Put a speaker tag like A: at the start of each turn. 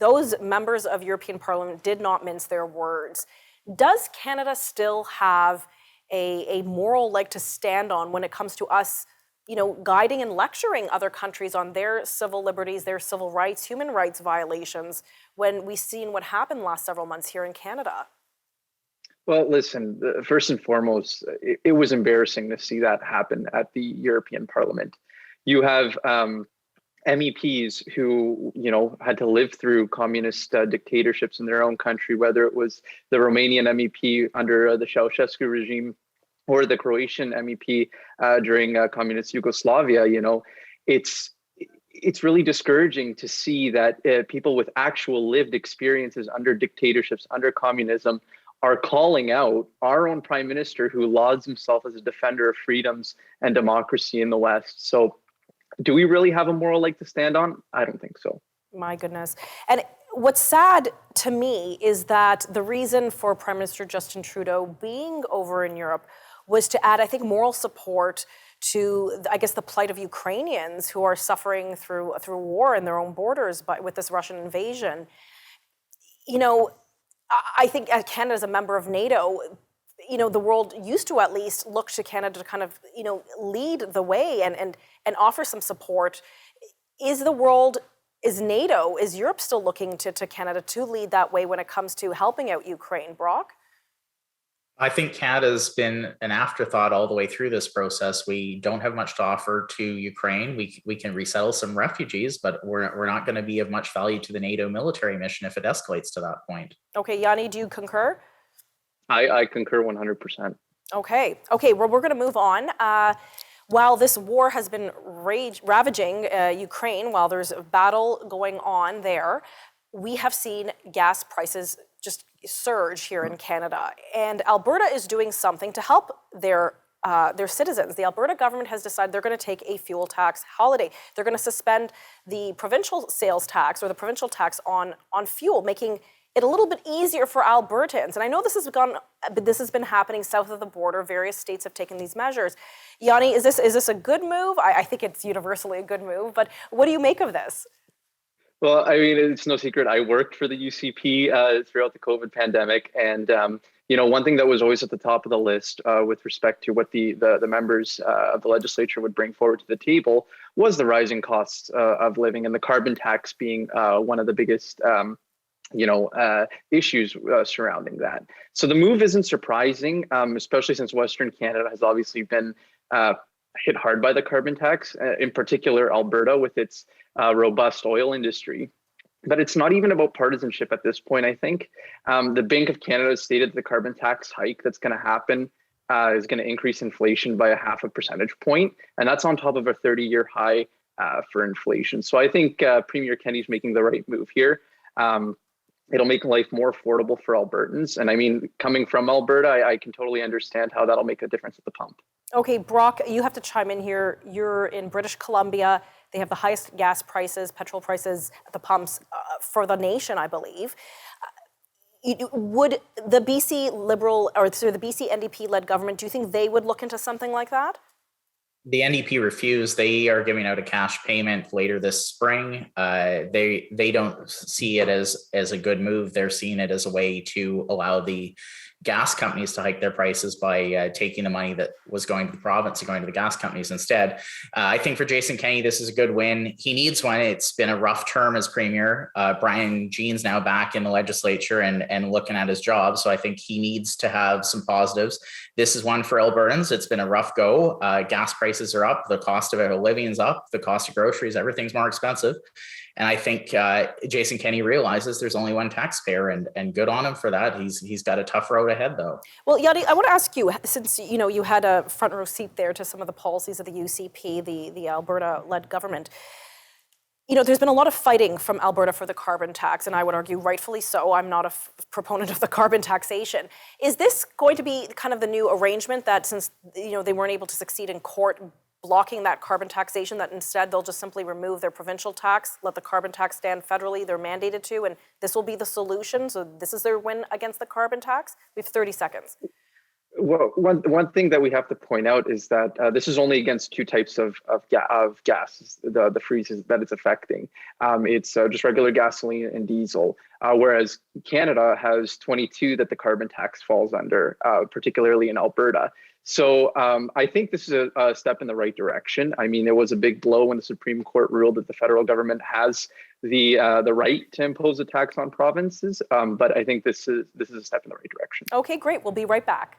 A: those members of European Parliament did not mince their words. Does Canada still have a moral leg to stand on when it comes to us, guiding and lecturing other countries on their civil liberties, their civil rights, human rights violations, when we've seen what happened last several months here in Canada?
B: Well, listen, first and foremost, it was embarrassing to see that happen at the European Parliament. You have MEPs who, had to live through communist dictatorships in their own country, whether it was the Romanian MEP under the Ceausescu regime or the Croatian MEP during communist Yugoslavia. It's really discouraging to see that people with actual lived experiences under dictatorships, under communism, are calling out our own prime minister, who lauds himself as a defender of freedoms and democracy in the West. So do we really have a moral leg to stand on? I don't think so.
A: My goodness. And what's sad to me is that the reason for Prime Minister Justin Trudeau being over in Europe was to add, I think, moral support to, I guess, the plight of Ukrainians who are suffering through war in their own borders with this Russian invasion. I think Canada is a member of NATO. The world used to at least look to Canada to kind of, lead the way and offer some support. Is NATO, is Europe still looking to Canada to lead that way when it comes to helping out Ukraine? Brock?
C: I think Canada's been an afterthought all the way through this process. We don't have much to offer to Ukraine. We can resettle some refugees, but we're not going to be of much value to the NATO military mission if it escalates to that point. Okay,
A: Yianni, do you concur?
B: I concur 100%.
A: Okay, well, we're going to move on. While this war has been ravaging Ukraine, while there's a battle going on there, we have seen gas prices just surge here in Canada. And Alberta is doing something to help their citizens. The Alberta government has decided they're going to take a fuel tax holiday. They're going to suspend the provincial sales tax or the provincial tax on fuel, making it a little bit easier for Albertans. And I know this has been happening south of the border. Various states have taken these measures. Yianni, is this a good move? I think it's universally a good move, but what do you make of this?
B: Well, I mean, it's no secret. I worked for the UCP throughout the COVID pandemic. And, one thing that was always at the top of the list with respect to what the members of the legislature would bring forward to the table was the rising costs of living, and the carbon tax being one of the biggest issues surrounding that. So the move isn't surprising, especially since Western Canada has obviously been hit hard by the carbon tax, in particular Alberta with its robust oil industry. But it's not even about partisanship at this point, I think. The Bank of Canada has stated the carbon tax hike that's going to happen is going to increase inflation by 0.5 percentage point. And that's on top of a 30-year high for inflation. So I think Premier Kenney's making the right move here. It'll make life more affordable for Albertans. And I mean, coming from Alberta, I can totally understand how that'll make a difference at the pump.
A: Okay, Brock, you have to chime in here. You're in British Columbia. They have the highest gas prices, petrol prices at the pumps for the nation, I believe. Would the BC the BC NDP-led government, do you think they would look into something like that?
C: The NDP refused. They are giving out a cash payment later this spring. They don't see it as a good move. They're seeing it as a way to allow the gas companies to hike their prices by taking the money that was going to the province and going to the gas companies instead. I think for Jason Kenney, this is a good win. He needs one. It's been a rough term as premier. Brian Jean's now back in the legislature and looking at his job. So I think he needs to have some positives. This is one for Albertans. It's been a rough go. Gas prices are up. The cost of living is up. The cost of groceries, everything's more expensive. And I think Jason Kenney realizes there's only one taxpayer, and good on him for that. He's got a tough road ahead, though.
A: Well, Yianni, I want to ask you, since you had a front row seat there to some of the policies of the UCP, the Alberta-led government. There's been a lot of fighting from Alberta for the carbon tax, and I would argue rightfully so. I'm not a proponent of the carbon taxation. Is this going to be kind of the new arrangement that since they weren't able to succeed in court blocking that carbon taxation, that instead they'll just simply remove their provincial tax, let the carbon tax stand federally, they're mandated to, and this will be the solution? So this is their win against the carbon tax? We have 30 seconds.
B: Well, one thing that we have to point out is that this is only against two types of gas, the freezes that it's affecting. It's just regular gasoline and diesel, whereas Canada has 22 that the carbon tax falls under, particularly in Alberta. So I think this is a step in the right direction. I mean, it was a big blow when the Supreme Court ruled that the federal government has the right to impose a tax on provinces, but I think this is a step in the right direction.
A: Okay, great. We'll be right back.